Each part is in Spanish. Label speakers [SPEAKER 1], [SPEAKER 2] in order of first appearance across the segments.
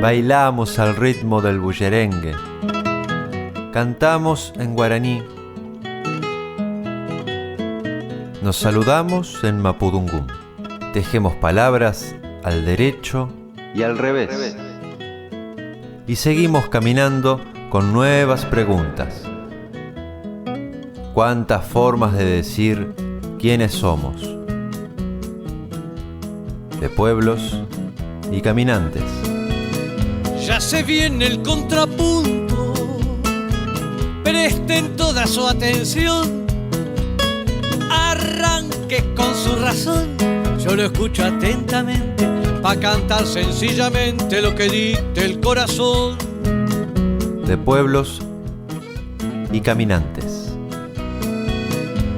[SPEAKER 1] Bailamos al ritmo del bullerengue, cantamos en guaraní, nos saludamos en mapudungún, tejemos palabras al derecho y al revés, y seguimos caminando con nuevas preguntas. ¿Cuántas formas de decir quiénes somos? De pueblos y caminantes.
[SPEAKER 2] Ya se viene el contrapunto, presten toda su atención. Arranque con su razón, yo lo escucho atentamente, pa' cantar sencillamente lo que dicte el corazón.
[SPEAKER 1] De pueblos y caminantes.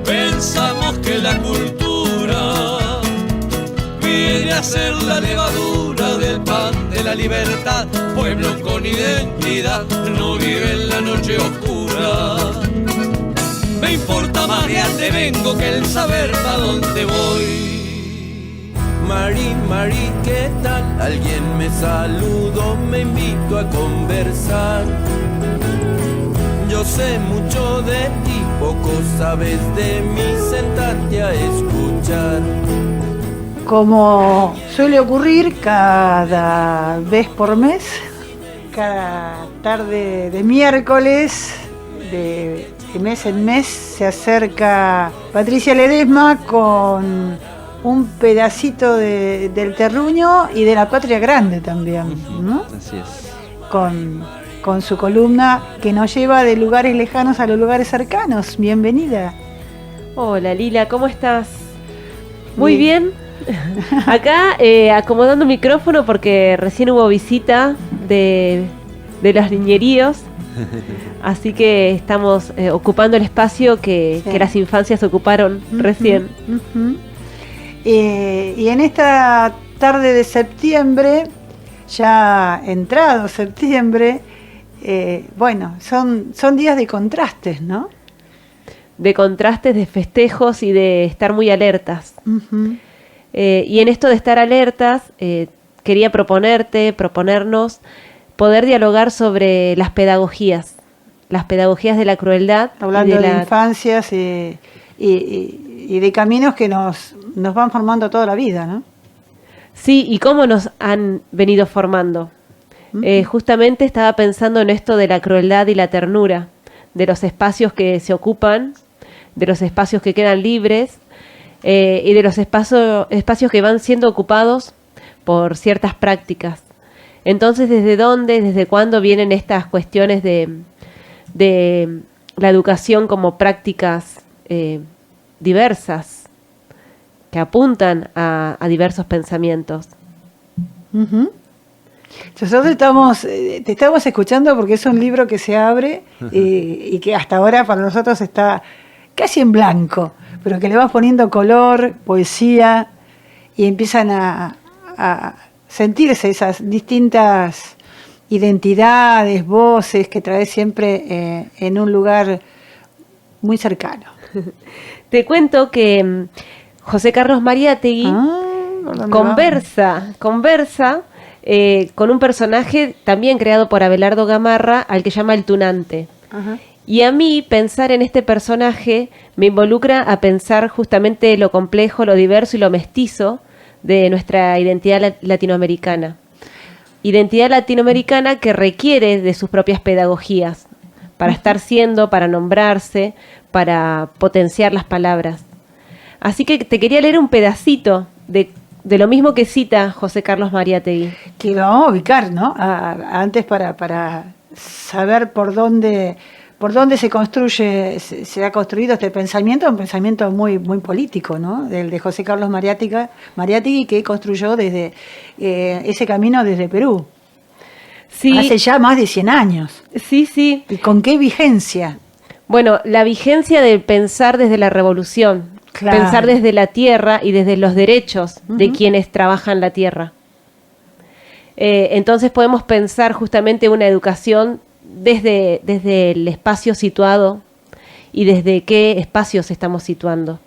[SPEAKER 2] Pensamos que la cultura viene a ser la levadura del pan de la libertad. Pueblo con identidad no vive en la noche oscura. Me importa más de dónde vengo que el saber pa' dónde voy.
[SPEAKER 3] Mari, Mari, ¿qué tal? Alguien me saludó, me invito a conversar. Yo sé mucho de ti, poco sabes de mí, sentate a escuchar.
[SPEAKER 4] Como suele ocurrir cada vez por mes, cada tarde de miércoles, de mes en mes, se acerca Patricia Ledesma con un pedacito del terruño y de la patria grande también, ¿no?
[SPEAKER 1] Así es.
[SPEAKER 4] Con su columna que nos lleva de lugares lejanos a los lugares cercanos. Bienvenida.
[SPEAKER 5] Hola Lila, ¿cómo estás? Muy bien. Acá acomodando micrófono porque recién hubo visita de los niñeríos, así que estamos ocupando el espacio que las infancias ocuparon recién.
[SPEAKER 4] Y en esta tarde de septiembre, ya entrado septiembre, bueno, son días de contrastes, ¿no?
[SPEAKER 5] De contrastes, de festejos y de estar muy alertas. Y en esto de estar alertas, quería proponernos poder dialogar sobre las pedagogías de la crueldad.
[SPEAKER 4] Hablando de infancias y de caminos que nos van formando toda la vida, ¿no?
[SPEAKER 5] Sí, y cómo nos han venido formando. Justamente estaba pensando en esto de la crueldad y la ternura, de los espacios que se ocupan, de los espacios que quedan libres, y de los espacios que van siendo ocupados por ciertas prácticas. Entonces, ¿desde cuándo vienen estas cuestiones de la educación como prácticas diversas, que apuntan a diversos pensamientos?
[SPEAKER 4] Nosotros te estamos escuchando porque es un libro que se abre y que hasta ahora para nosotros está casi en blanco, pero que le vas poniendo color, poesía, y empiezan a sentirse esas distintas identidades, voces que traes siempre en un lugar muy cercano.
[SPEAKER 5] Te cuento que José Carlos Mariátegui conversa con un personaje también creado por Abelardo Gamarra, al que llama el Tunante. Ajá. Y a mí pensar en este personaje me involucra a pensar justamente lo complejo, lo diverso y lo mestizo de nuestra identidad latinoamericana. Identidad latinoamericana que requiere de sus propias pedagogías para estar siendo, para nombrarse, para potenciar las palabras. Así que te quería leer un pedacito de lo mismo que cita José Carlos Mariátegui.
[SPEAKER 4] Que lo vamos a ubicar, ¿no? Antes para saber por dónde se construye, se ha construido este pensamiento, un pensamiento muy, muy político, ¿no? Del de José Carlos Mariátegui, que construyó desde ese camino desde Perú. Sí. Hace ya más de 100 años.
[SPEAKER 5] Sí, sí.
[SPEAKER 4] ¿Y con qué vigencia?
[SPEAKER 5] Bueno, la vigencia de pensar desde la revolución, claro. Pensar desde la tierra y desde los derechos de quienes trabajan la tierra. Entonces podemos pensar justamente una educación desde el espacio situado y desde qué espacios estamos situando.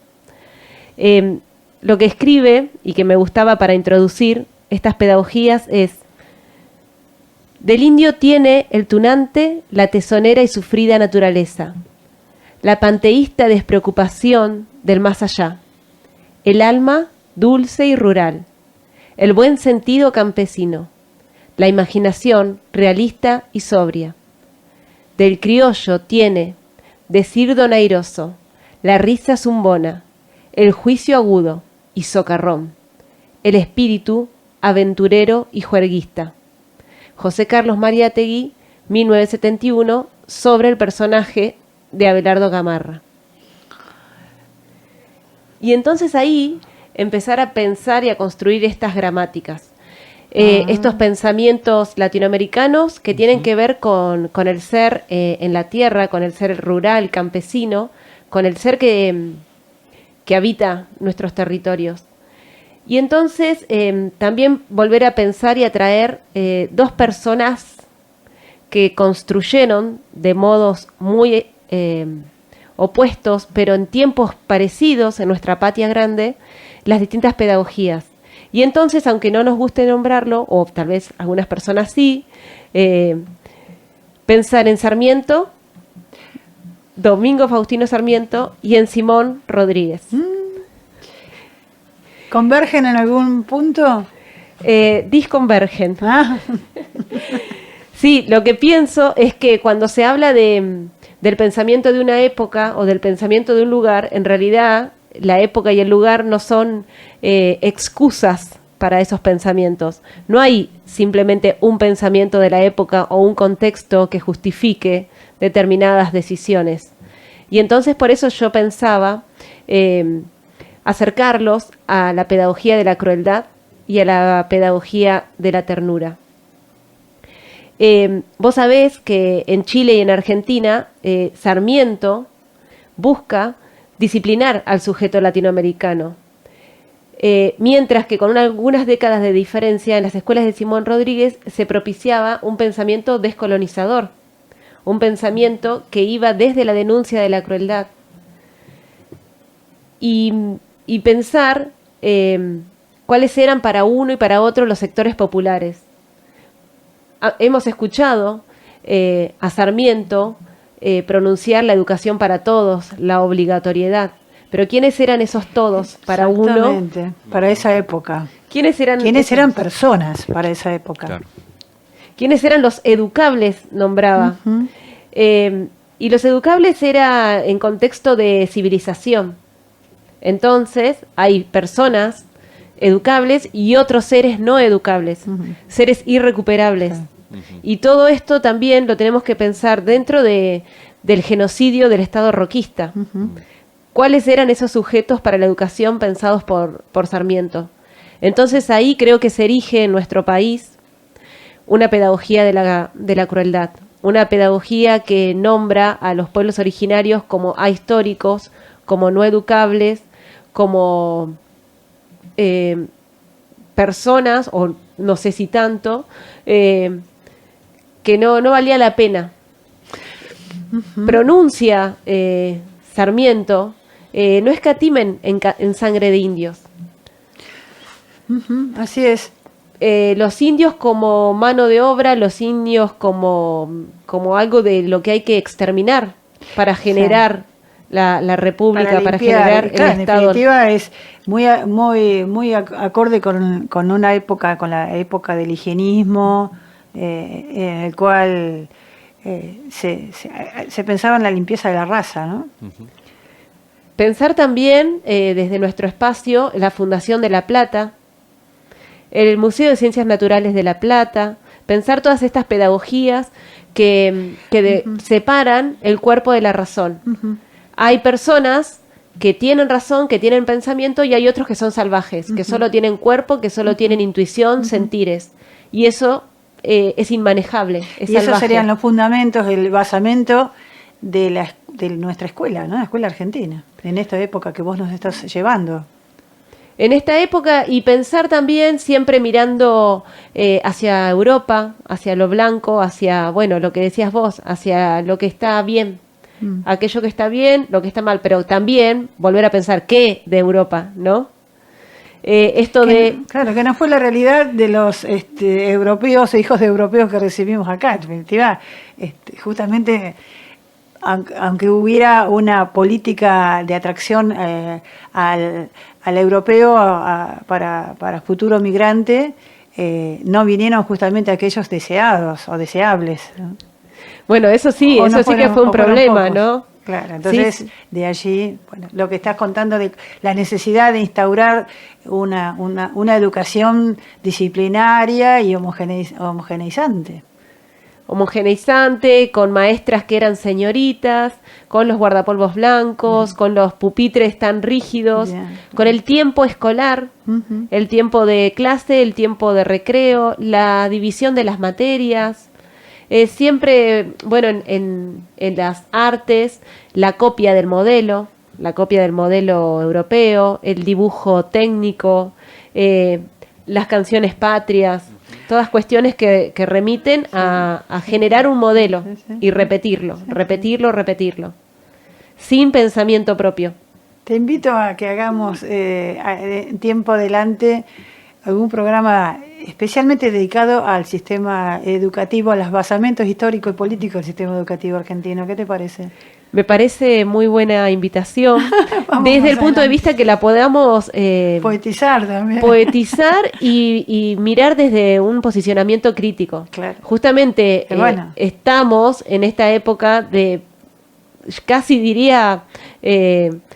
[SPEAKER 5] Lo que escribe y que me gustaba para introducir estas pedagogías es: Del indio tiene el tunante la tesonera y sufrida naturaleza, la panteísta despreocupación del más allá, el alma dulce y rural, el buen sentido campesino, la imaginación realista y sobria. Del criollo tiene decir donairoso, la risa zumbona, el juicio agudo y socarrón, el espíritu aventurero y juerguista. José Carlos Mariátegui, 1971, sobre el personaje de Abelardo Gamarra. Y entonces ahí empezar a pensar y a construir estas gramáticas. Estos pensamientos latinoamericanos que tienen que ver con el ser en la tierra, con el ser rural, campesino, con el ser que habita nuestros territorios. Y entonces también volver a pensar y a traer dos personas que construyeron de modos muy opuestos, pero en tiempos parecidos en nuestra patria grande, las distintas pedagogías. Y entonces, aunque no nos guste nombrarlo, o tal vez algunas personas sí, pensar en Sarmiento, Domingo Faustino Sarmiento, y en Simón Rodríguez.
[SPEAKER 4] ¿Convergen en algún punto?
[SPEAKER 5] Disconvergen.
[SPEAKER 4] Ah.
[SPEAKER 5] Sí, lo que pienso es que cuando se habla del pensamiento de una época o del pensamiento de un lugar, en realidad la época y el lugar no son excusas para esos pensamientos. No hay simplemente un pensamiento de la época o un contexto que justifique determinadas decisiones. Y entonces por eso yo pensaba acercarlos a la pedagogía de la crueldad y a la pedagogía de la ternura. Vos sabés que en Chile y en Argentina Sarmiento busca disciplinar al sujeto latinoamericano, mientras que con algunas décadas de diferencia en las escuelas de Simón Rodríguez se propiciaba un pensamiento descolonizador, un pensamiento que iba desde la denuncia de la crueldad y pensar cuáles eran para uno y para otro los sectores populares. Hemos escuchado a Sarmiento pronunciar la educación para todos, la obligatoriedad. Pero ¿quiénes eran esos todos para uno?
[SPEAKER 4] Exactamente, para esa época.
[SPEAKER 5] ¿Quiénes
[SPEAKER 4] eran personas para esa época?
[SPEAKER 1] Claro.
[SPEAKER 5] ¿Quiénes eran los educables? Nombraba.
[SPEAKER 4] Uh-huh.
[SPEAKER 5] Y los educables era en contexto de civilización. Entonces hay personas educables y otros seres no educables, seres irrecuperables. Y todo esto también lo tenemos que pensar dentro del genocidio del Estado roquista. ¿Cuáles eran esos sujetos para la educación pensados por Sarmiento? Entonces ahí creo que se erige en nuestro país una pedagogía de la crueldad, una pedagogía que nombra a los pueblos originarios como ahistóricos, como no educables, como personas, o no sé si tanto, que no valía la pena. Pronuncia Sarmiento, no escatimen en sangre de indios.
[SPEAKER 4] Así es.
[SPEAKER 5] Los indios como mano de obra, los indios como algo de lo que hay que exterminar para generar la república, para generar el
[SPEAKER 4] en
[SPEAKER 5] Estado.
[SPEAKER 4] definitiva es muy acorde con una época, con la época del higienismo, en el cual se pensaba en la limpieza de la raza, ¿no?
[SPEAKER 5] Pensar también desde nuestro espacio la Fundación de La Plata, el Museo de Ciencias Naturales de La Plata, pensar todas estas pedagogías que separan el cuerpo de la razón. Hay personas que tienen razón, que tienen pensamiento, y hay otros que son salvajes, que solo tienen cuerpo, que solo tienen intuición, sentires. Y eso es inmanejable, es
[SPEAKER 4] y
[SPEAKER 5] salvaje.
[SPEAKER 4] esos serían los fundamentos, el basamento de nuestra escuela, ¿no? La escuela argentina, en esta época que vos nos estás llevando.
[SPEAKER 5] En esta época, y pensar también siempre mirando hacia Europa, hacia lo blanco, hacia, bueno, lo que decías vos, hacia lo que está bien, aquello que está bien, lo que está mal, pero también volver a pensar qué de Europa, ¿no?
[SPEAKER 4] Claro, que no fue la realidad de los europeos e hijos de europeos que recibimos acá, en definitiva. Justamente, aunque hubiera una política de atracción al europeo para futuro migrante, no vinieron justamente aquellos deseados o deseables, ¿no?
[SPEAKER 5] Bueno, eso sí,
[SPEAKER 4] O
[SPEAKER 5] eso
[SPEAKER 4] no
[SPEAKER 5] sí que
[SPEAKER 4] fueron-
[SPEAKER 5] fue un
[SPEAKER 4] o fueron
[SPEAKER 5] problema,
[SPEAKER 4] pocos.
[SPEAKER 5] ¿no?
[SPEAKER 4] Claro, entonces
[SPEAKER 5] Sí.
[SPEAKER 4] de allí, bueno, lo que estás contando de la necesidad de instaurar una educación disciplinaria y homogeneizante.
[SPEAKER 5] Homogeneizante, con maestras que eran señoritas, con los guardapolvos blancos, con los pupitres tan rígidos,
[SPEAKER 4] Bien.
[SPEAKER 5] con el tiempo escolar,
[SPEAKER 4] Ujú.
[SPEAKER 5] el tiempo de clase, el tiempo de recreo, la división de las materias. Siempre, bueno, en las artes, la copia del modelo europeo, el dibujo técnico, las canciones patrias, todas cuestiones que remiten a generar un modelo
[SPEAKER 4] Sí, sí.
[SPEAKER 5] y repetirlo, sin pensamiento propio.
[SPEAKER 4] Te invito a que hagamos en tiempo adelante algún programa especialmente dedicado al sistema educativo, a los basamentos históricos y políticos del sistema educativo argentino. ¿Qué te parece?
[SPEAKER 5] Me parece muy buena invitación,
[SPEAKER 4] Vamos
[SPEAKER 5] desde
[SPEAKER 4] más
[SPEAKER 5] el punto de
[SPEAKER 4] adelante.
[SPEAKER 5] vista que la podamos
[SPEAKER 4] Poetizar también.
[SPEAKER 5] poetizar y mirar desde un posicionamiento crítico.
[SPEAKER 4] Claro.
[SPEAKER 5] Justamente
[SPEAKER 4] Qué bueno.
[SPEAKER 5] estamos en esta época de, casi diría,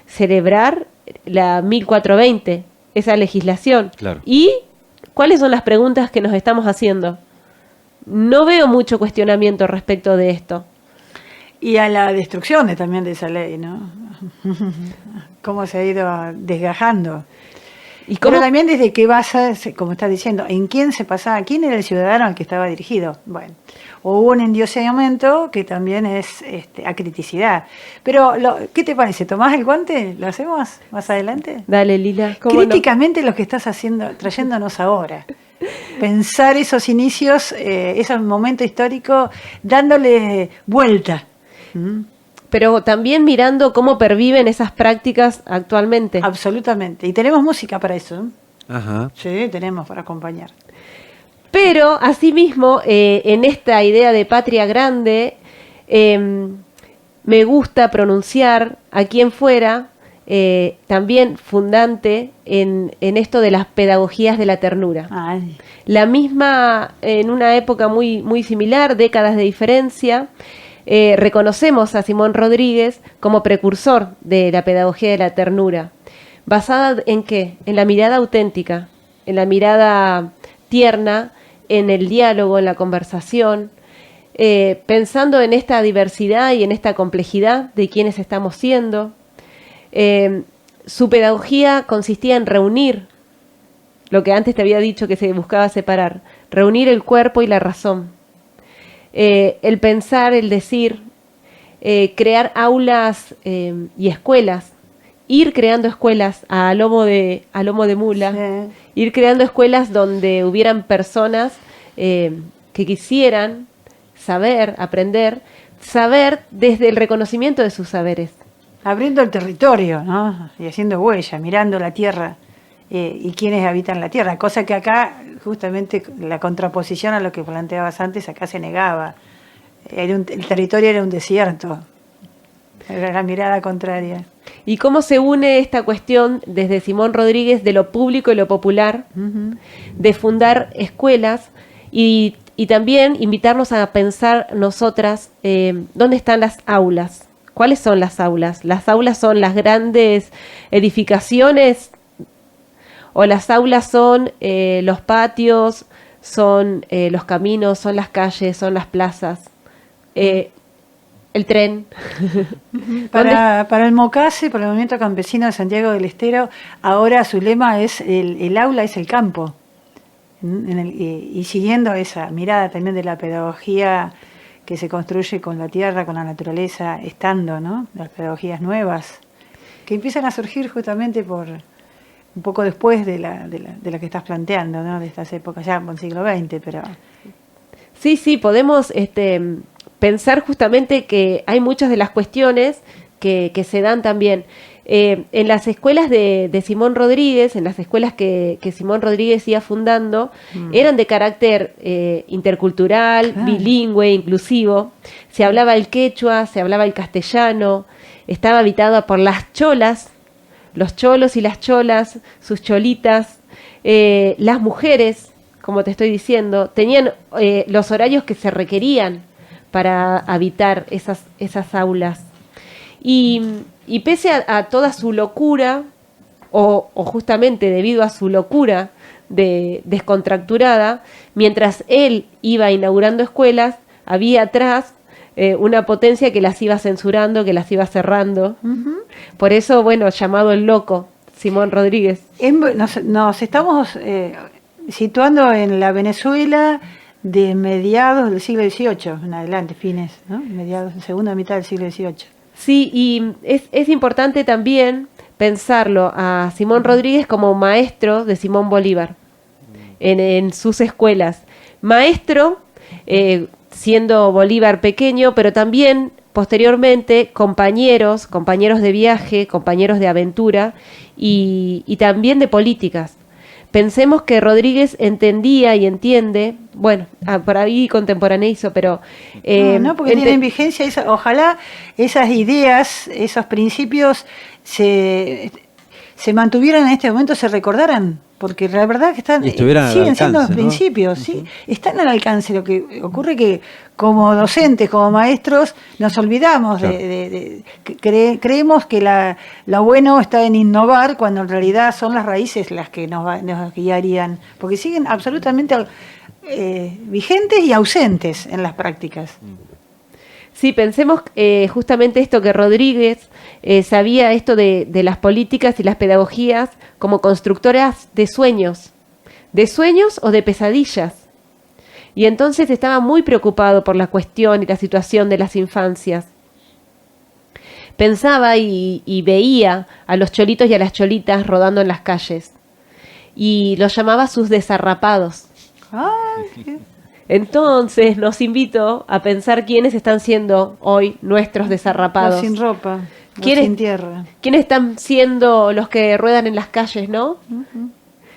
[SPEAKER 5] celebrar la 1420, esa legislación.
[SPEAKER 1] Claro.
[SPEAKER 5] ¿Y cuáles son las preguntas que nos estamos haciendo? No veo mucho cuestionamiento respecto de esto.
[SPEAKER 4] Y a la destrucción también de esa ley, ¿no? Cómo se ha ido desgajando.
[SPEAKER 5] ¿Y cómo?
[SPEAKER 4] Pero también desde qué basa, como estás diciendo, en quién se pasaba, quién era el ciudadano al que estaba dirigido. Bueno, hubo un endiosamiento que también es a criticidad. Pero, ¿qué te parece? ¿Tomás el guante? ¿Lo hacemos más adelante?
[SPEAKER 5] Dale, Lila. ¿cómo no?
[SPEAKER 4] Críticamente lo que estás haciendo, trayéndonos ahora. Pensar esos inicios, esos momentos históricos, dándole vuelta. ¿Mm?
[SPEAKER 5] Pero también mirando cómo perviven esas prácticas actualmente.
[SPEAKER 4] Absolutamente. Y tenemos música para eso.
[SPEAKER 1] Ajá.
[SPEAKER 4] Sí, tenemos para acompañar.
[SPEAKER 5] Pero, asimismo, en esta idea de patria grande, me gusta pronunciar a quien fuera también fundante en esto de las pedagogías de la ternura.
[SPEAKER 4] Ay,
[SPEAKER 5] La misma, en una época muy, muy similar, décadas de diferencia, reconocemos a Simón Rodríguez como precursor de la pedagogía de la ternura. ¿Basada en qué? En la mirada auténtica, en la mirada tierna, en el diálogo, en la conversación, pensando en esta diversidad y en esta complejidad de quienes estamos siendo. Su pedagogía consistía en reunir lo que antes te había dicho que se buscaba separar, reunir el cuerpo y la razón. El pensar, el decir, crear aulas y escuelas, ir creando escuelas a lomo de mula,
[SPEAKER 4] sí.
[SPEAKER 5] ir creando escuelas donde hubieran personas que quisieran saber, aprender, saber desde el reconocimiento de sus saberes.
[SPEAKER 4] Abriendo el territorio, ¿no? Y haciendo huella, mirando la tierra y quienes habitan la tierra. Cosa que acá, justamente, la contraposición a lo que planteabas antes, acá se negaba. El territorio era un desierto. Era la mirada contraria.
[SPEAKER 5] ¿Y cómo se une esta cuestión desde Simón Rodríguez de lo público y lo popular, de fundar escuelas y también invitarnos a pensar nosotras dónde están las aulas? ¿Cuáles son las aulas? ¿Las aulas son las grandes edificaciones o las aulas son los patios, son los caminos, son las calles, son las plazas, el tren?
[SPEAKER 4] Para el MOCASE, para el Movimiento Campesino de Santiago del Estero, ahora su lema es el aula es el campo. Y siguiendo esa mirada también de la pedagogía que se construye con la tierra, con la naturaleza, estando, ¿no? Las pedagogías nuevas, que empiezan a surgir justamente por un poco después de la que estás planteando, ¿no? De estas épocas, ya en el siglo XX, pero...
[SPEAKER 5] Sí, podemos pensar justamente que hay muchas de las cuestiones que se dan también. En las escuelas de Simón Rodríguez, en las escuelas que Simón Rodríguez iba fundando, eran de carácter intercultural, bilingüe, inclusivo. Se hablaba el quechua, se hablaba el castellano, estaba habitada por las cholas, los cholos y las cholas, sus cholitas, las mujeres, como te estoy diciendo, tenían los horarios que se requerían para habitar esas aulas. Y pese a toda su locura, o justamente debido a su locura descontracturada, mientras él iba inaugurando escuelas, había atrás una potencia que las iba censurando, que las iba cerrando. Por eso, bueno, llamado el loco, Simón Rodríguez.
[SPEAKER 4] Nos estamos situando en la Venezuela de mediados del siglo XVIII, en adelante, fines, ¿no? Mediados, segunda mitad del siglo XVIII.
[SPEAKER 5] Sí, y es importante también pensarlo a Simón Rodríguez como maestro de Simón Bolívar en sus escuelas. Maestro, siendo Bolívar pequeño, pero también posteriormente compañeros de viaje, compañeros de aventura y también de políticas. Pensemos que Rodríguez entendía y entiende, bueno, por ahí contemporaneizo, pero...
[SPEAKER 4] no, porque tienen vigencia, ojalá esas ideas, esos principios se mantuvieran en este momento, se recordaran, porque la verdad que siguen siendo los principios, ¿sí? Están al alcance. Lo que ocurre que como docentes, como maestros, nos olvidamos, creemos que lo bueno está en innovar, cuando en realidad son las raíces las que nos guiarían, porque siguen absolutamente vigentes y ausentes en las prácticas.
[SPEAKER 5] Sí, pensemos justamente esto, que Rodríguez sabía esto de las políticas y las pedagogías como constructoras de sueños o de pesadillas. Y entonces estaba muy preocupado por la cuestión y la situación de las infancias. Pensaba y veía a los cholitos y a las cholitas rodando en las calles. Y los llamaba sus desarrapados. Entonces nos invito a pensar quiénes están siendo hoy nuestros desarrapados.
[SPEAKER 4] Los sin ropa, los sin tierra.
[SPEAKER 5] ¿Quiénes están siendo los que ruedan en las calles, no?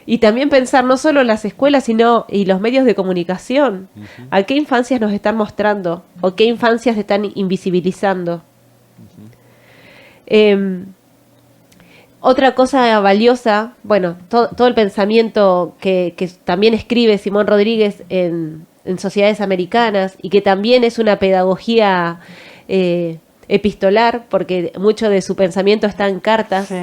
[SPEAKER 5] Y también pensar no solo en las escuelas, sino y los medios de comunicación. ¿A qué infancias nos están mostrando? ¿O qué infancias están invisibilizando? Otra cosa valiosa, bueno, todo el pensamiento que también escribe Simón Rodríguez en Sociedades Americanas, y que también es una pedagogía epistolar, porque mucho de su pensamiento está en cartas. Sí.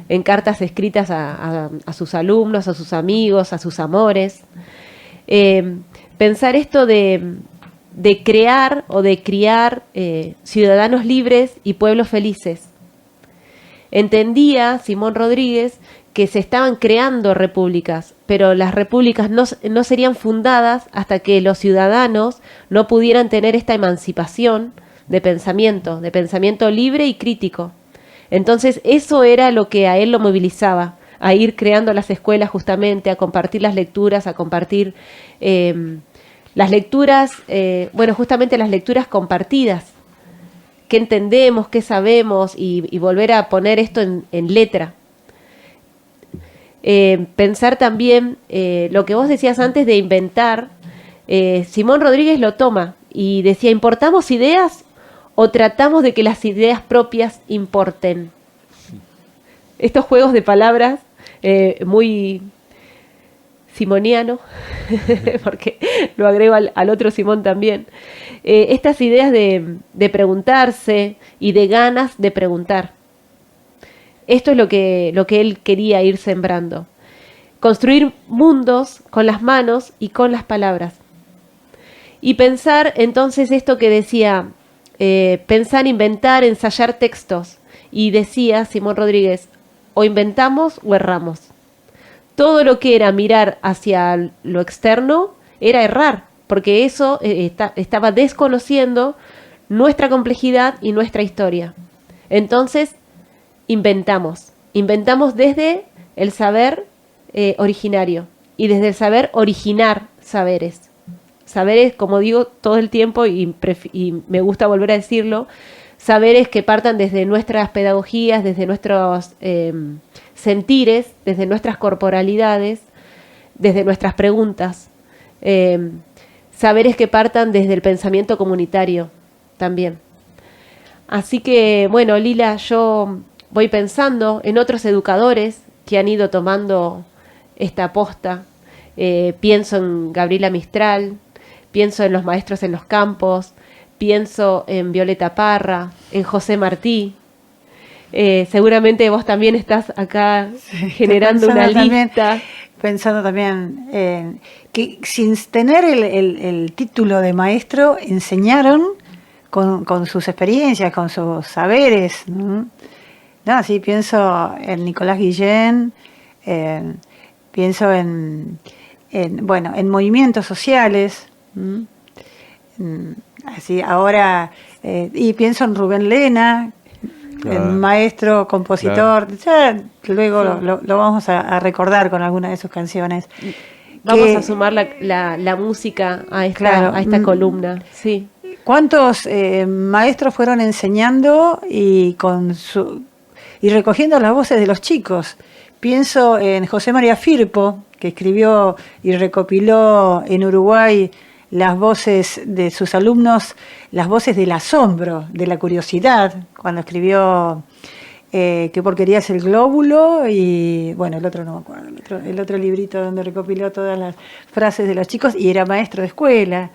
[SPEAKER 5] En cartas escritas a sus alumnos, a sus amigos, a sus amores. Pensar esto de crear o de criar ciudadanos libres y pueblos felices. Entendía Simón Rodríguez que se estaban creando repúblicas, pero las repúblicas no serían fundadas hasta que los ciudadanos no pudieran tener esta emancipación de pensamiento libre y crítico. Entonces eso era lo que a él lo movilizaba, a ir creando las escuelas justamente, a compartir las lecturas, a compartir las lecturas, justamente las lecturas compartidas, qué entendemos, qué sabemos, y volver a poner esto en letra. Pensar también lo que vos decías antes de inventar. Simón Rodríguez lo toma y decía, ¿importamos ideas o tratamos de que las ideas propias importen? Estos juegos de palabras muy simoniano, porque lo agrego al otro Simón también. Estas ideas de preguntarse y de ganas de preguntar. Esto es lo que él quería ir sembrando. Construir mundos con las manos y con las palabras. Y pensar entonces esto que decía, pensar, inventar, ensayar textos. Y decía Simón Rodríguez, o inventamos o erramos. Todo lo que era mirar hacia lo externo era errar, porque eso estaba desconociendo nuestra complejidad y nuestra historia. Entonces, inventamos desde el saber originario y desde el saber originar saberes, como digo todo el tiempo y me gusta volver a decirlo, saberes que partan desde nuestras pedagogías, desde nuestros sentires, desde nuestras corporalidades, desde nuestras preguntas, saberes que partan desde el pensamiento comunitario también. Así que, bueno, Lila, yo voy pensando en otros educadores que han ido tomando esta posta. Pienso en Gabriela Mistral, pienso en los maestros en los campos, pienso en Violeta Parra, en José Martí. Seguramente vos también estás acá generando una lista.
[SPEAKER 4] Pensando también en que sin tener el título de maestro enseñaron con sus experiencias, con sus saberes, ¿no? No, sí, pienso en Nicolás Guillén, pienso en movimientos sociales, así ahora, y pienso en Rubén Lena, el maestro, compositor, ya luego lo vamos a recordar con alguna de sus canciones.
[SPEAKER 5] Vamos a sumar la música a esta columna, sí.
[SPEAKER 4] ¿Cuántos maestros fueron enseñando y recogiendo las voces de los chicos? Pienso en José María Firpo, que escribió y recopiló en Uruguay las voces de sus alumnos, las voces del asombro, de la curiosidad, cuando escribió Qué porquería es el glóbulo, y bueno, el otro no me acuerdo, el otro librito donde recopiló todas las frases de los chicos, y era maestro de escuela.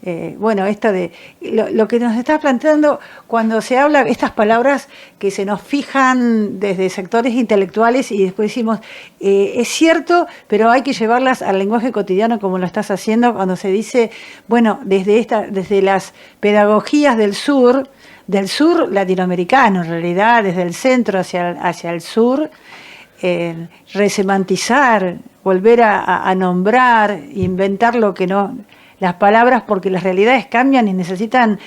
[SPEAKER 4] Esto de lo que nos está planteando cuando se habla, estas palabras que se nos fijan desde sectores intelectuales y después decimos, es cierto, pero hay que llevarlas al lenguaje cotidiano como lo estás haciendo cuando se dice, bueno, desde las pedagogías del sur latinoamericano, en realidad, desde el centro hacia el sur, resemantizar, volver a nombrar, inventar lo que no, las palabras, porque las realidades cambian y necesitan,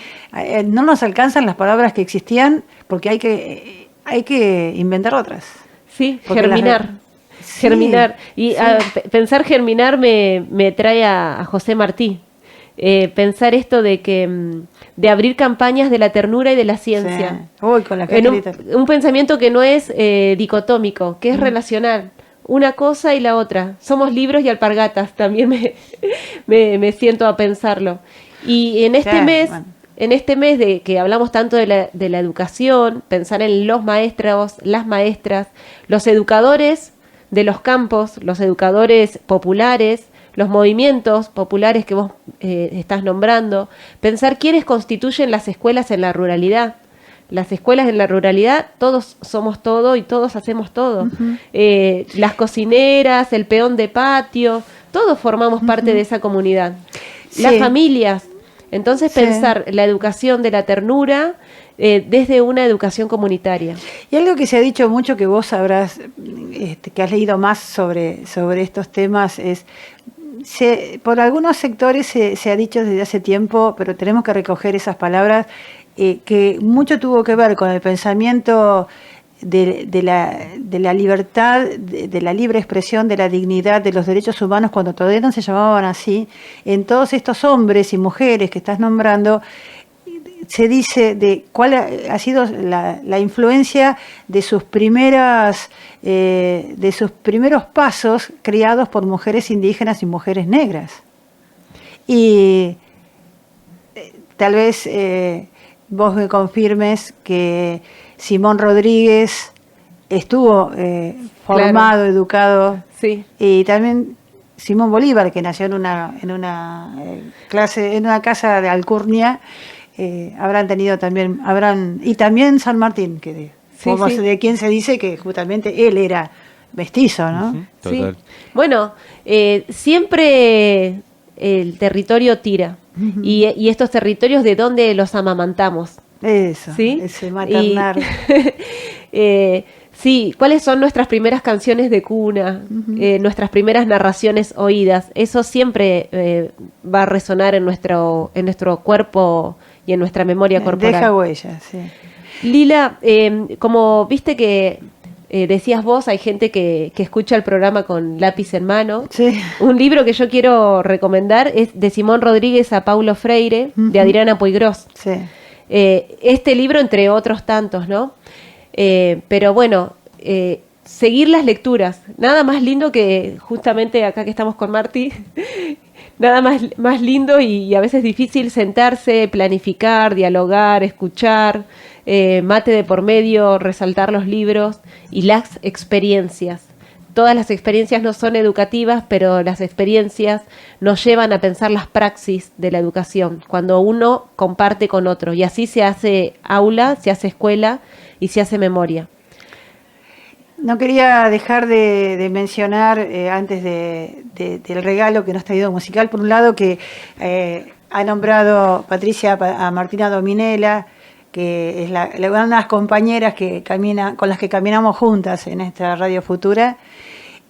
[SPEAKER 4] no nos alcanzan las palabras que existían, porque hay que inventar otras.
[SPEAKER 5] Sí, germinar. Germinar. Y pensar germinar me trae a José Martí. Pensar esto de abrir campañas de la ternura y de la ciencia.
[SPEAKER 4] Sí. Uy, con la en
[SPEAKER 5] un pensamiento que no es dicotómico, que es relacional. Una cosa y la otra. Somos libros y alpargatas, también me siento a pensarlo. Y en este mes de que hablamos tanto de la educación, pensar en los maestros, las maestras, los educadores de los campos, los educadores populares, los movimientos populares que vos estás nombrando, pensar quiénes constituyen las escuelas en la ruralidad. Las escuelas en la ruralidad, todos somos todo y todos hacemos todo. Uh-huh. Las cocineras, el peón de patio, todos formamos parte de esa comunidad. Sí. Las familias. Entonces pensar la educación de la ternura desde una educación comunitaria.
[SPEAKER 4] Y algo que se ha dicho mucho, que vos sabrás, que has leído más sobre estos temas, es por algunos sectores se ha dicho desde hace tiempo, pero tenemos que recoger esas palabras, que mucho tuvo que ver con el pensamiento de la libertad, de la libre expresión, de la dignidad, de los derechos humanos, cuando todavía no se llamaban así. En todos estos hombres y mujeres que estás nombrando, se dice de cuál ha sido la influencia de sus primeros pasos criados por mujeres indígenas y mujeres negras. Y tal vez vos me confirmes que Simón Rodríguez estuvo formado, educado,
[SPEAKER 5] sí.
[SPEAKER 4] Y también Simón Bolívar, que nació en una casa de Alcurnia, habrán tenido también, y también San Martín, que de quien se dice que justamente él era mestizo, ¿no?
[SPEAKER 1] Uh-huh, total.
[SPEAKER 5] Sí. Bueno, siempre el territorio tira. Uh-huh. Y estos territorios, ¿de dónde los amamantamos?
[SPEAKER 4] Eso,
[SPEAKER 5] ¿sí?
[SPEAKER 4] Ese maternar.
[SPEAKER 5] Sí, ¿cuáles son nuestras primeras canciones de cuna? Uh-huh. Nuestras primeras narraciones oídas. Eso siempre va a resonar en nuestro cuerpo y en nuestra memoria corporal.
[SPEAKER 4] Deja huellas, sí.
[SPEAKER 5] Lila, como viste que decías vos, hay gente que escucha el programa con lápiz en mano.
[SPEAKER 4] Sí.
[SPEAKER 5] Un libro que yo quiero recomendar es de Simón Rodríguez a Paulo Freire, uh-huh. de Adriana Puigros.
[SPEAKER 4] Sí.
[SPEAKER 5] este libro entre otros tantos, ¿no? Pero bueno, seguir las lecturas. Nada más lindo que justamente acá que estamos con Marti, nada más lindo y a veces difícil sentarse, planificar, dialogar, escuchar, mate de por medio, resaltar los libros y las experiencias. Todas las experiencias no son educativas, pero las experiencias nos llevan a pensar las praxis de la educación, cuando uno comparte con otro, y así se hace aula, se hace escuela y se hace memoria.
[SPEAKER 4] No quería dejar de mencionar, antes del regalo que nos ha traído musical, por un lado que ha nombrado Patricia a Martina Dominela, que es una de las compañeras con las que caminamos juntas en esta Radio Futura.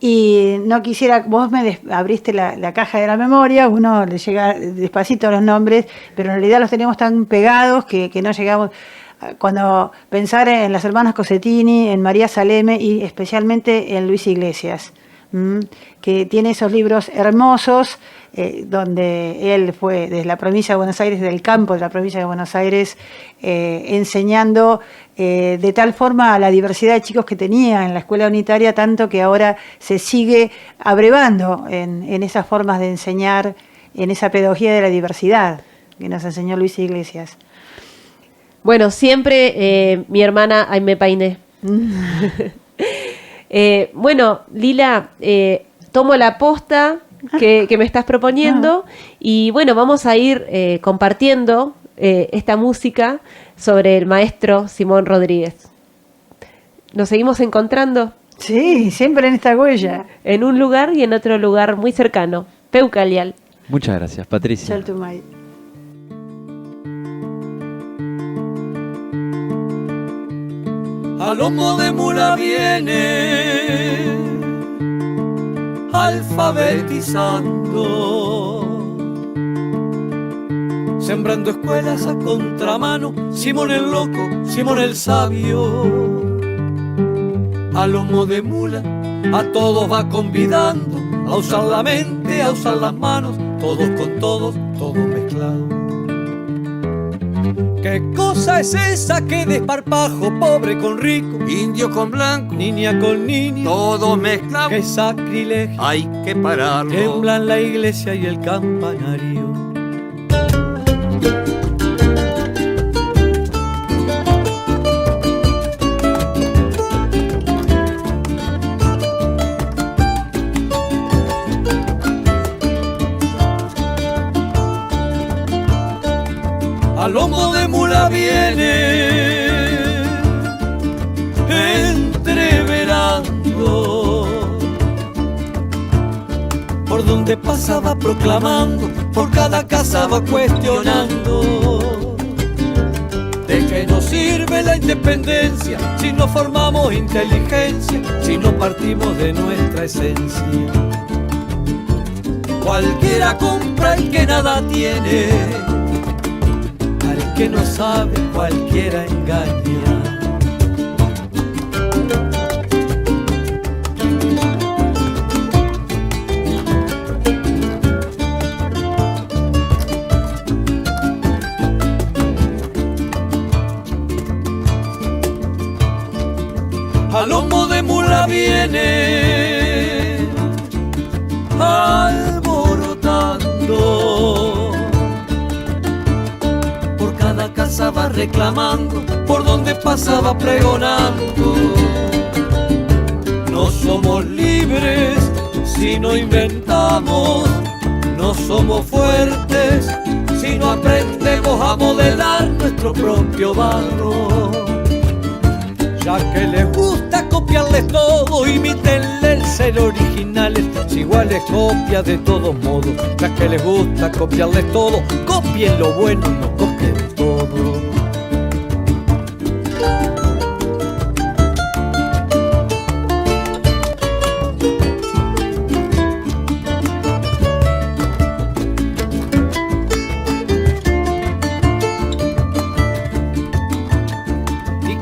[SPEAKER 4] Y no quisiera, vos me abriste la caja de la memoria, uno le llega despacito los nombres, pero en realidad los tenemos tan pegados que no llegamos. Cuando pensar en las hermanas Cosettini, en María Saleme y especialmente en Luis Iglesias, que tiene esos libros hermosos, donde él fue desde la provincia de Buenos Aires, del campo de la provincia de Buenos Aires, enseñando de tal forma a la diversidad de chicos que tenía en la escuela unitaria, tanto que ahora se sigue abrevando en esas formas de enseñar, en esa pedagogía de la diversidad que nos enseñó Luis Iglesias.
[SPEAKER 5] Bueno, siempre mi hermana Aimé Painé. Bueno, Lila, tomo la posta que me estás proponiendo y bueno, vamos a ir compartiendo esta música sobre el maestro Simón Rodríguez. ¿Nos seguimos encontrando?
[SPEAKER 4] Sí, siempre en esta huella.
[SPEAKER 5] En un lugar y en otro lugar muy cercano. Peucalial.
[SPEAKER 6] Muchas gracias, Patricia.
[SPEAKER 4] Chaltumay.
[SPEAKER 2] A lomo de mula viene alfabetizando, sembrando escuelas a contramano, Simón el loco, Simón el sabio. A lomo de mula a todos va convidando a usar la mente, a usar las manos, todos con todos, todos mezclados. ¿Qué cosa es esa que desparpajo, pobre con rico,
[SPEAKER 7] indio con blanco,
[SPEAKER 2] niña con niño,
[SPEAKER 7] todos mezclados?
[SPEAKER 2] qué sacrilegio?
[SPEAKER 7] Hay que pararlo.
[SPEAKER 2] Temblan la iglesia y el campanario. A lomo de mula viene entreverando, por donde pasaba proclamando, por cada casa va cuestionando. ¿De qué nos sirve la independencia si no formamos inteligencia, si no partimos de nuestra esencia? Cualquiera compra el que nada tiene, al que no sabe cualquiera engaña. A lomo de mula viene alborotando, por cada casa va reclamando, por donde pasaba pregonando. No somos libres si no inventamos, no somos fuertes si no aprendemos a modelar nuestro propio barro. Ya que les gusta copiarles todo, imítenle el ser originales, si igual es copia de todos modos. Ya que les gusta copiarles todo, copien lo bueno, no copien todo.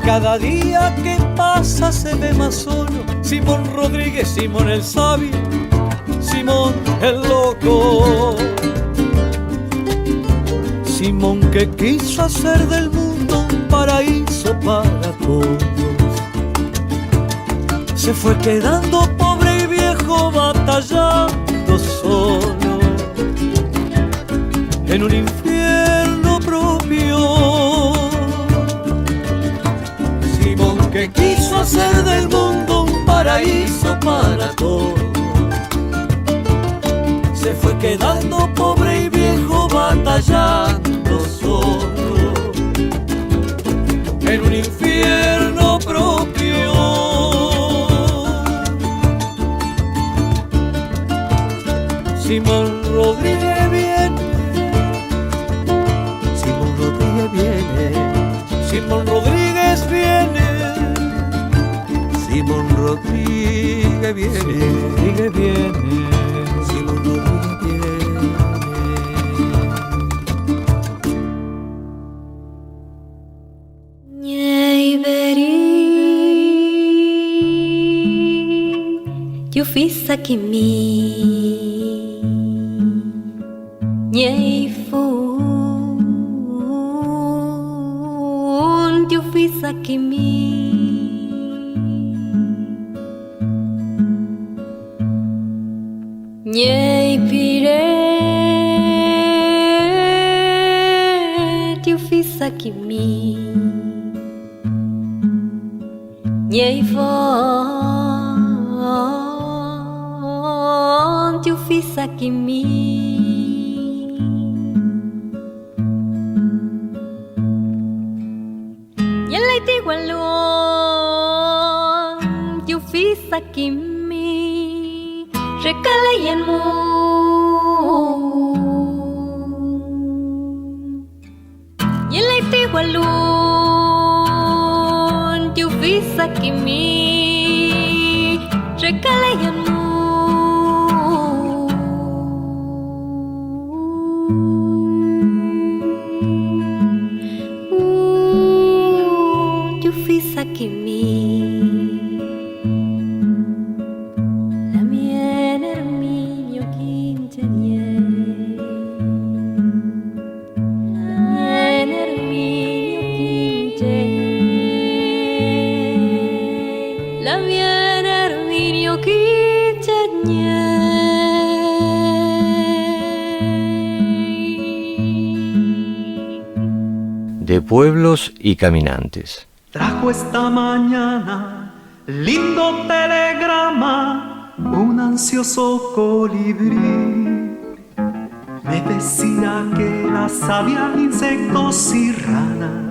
[SPEAKER 2] Cada día que pasa se ve más solo Simón Rodríguez, Simón el sabio, Simón el loco. Simón que quiso hacer del mundo paraíso para todos. Se fue quedando pobre y viejo, batallando solo en un infierno propio. Simón, que quiso hacer del mundo un paraíso para todos, se fue quedando pobre y viejo, batallando solo en un infierno propio. Simón Rodríguez viene, Simón Rodríguez viene, Simón Rodríguez viene, Simón Rodríguez viene, Rodríguez viene, Simón Rodríguez viene.
[SPEAKER 6] Eu fiz aqui me nhei phun eu fiz aqui me nhei pire eu fiz aqui me nhei phun eu fiz aqui me nhảy lấy tiếng quan luôn eu fiz aqui me recala y en mu nhảy lấy tiếng quan luôn eu fiz aqui me recala y en mu que me la mien herminio quinceañera la mien herminio quinceañera la mien herminio quinceañera.
[SPEAKER 8] De pueblos y caminantes.
[SPEAKER 9] Trajo esta mañana lindo telegrama un ansioso colibrí. Me decía que las había insectos y ranas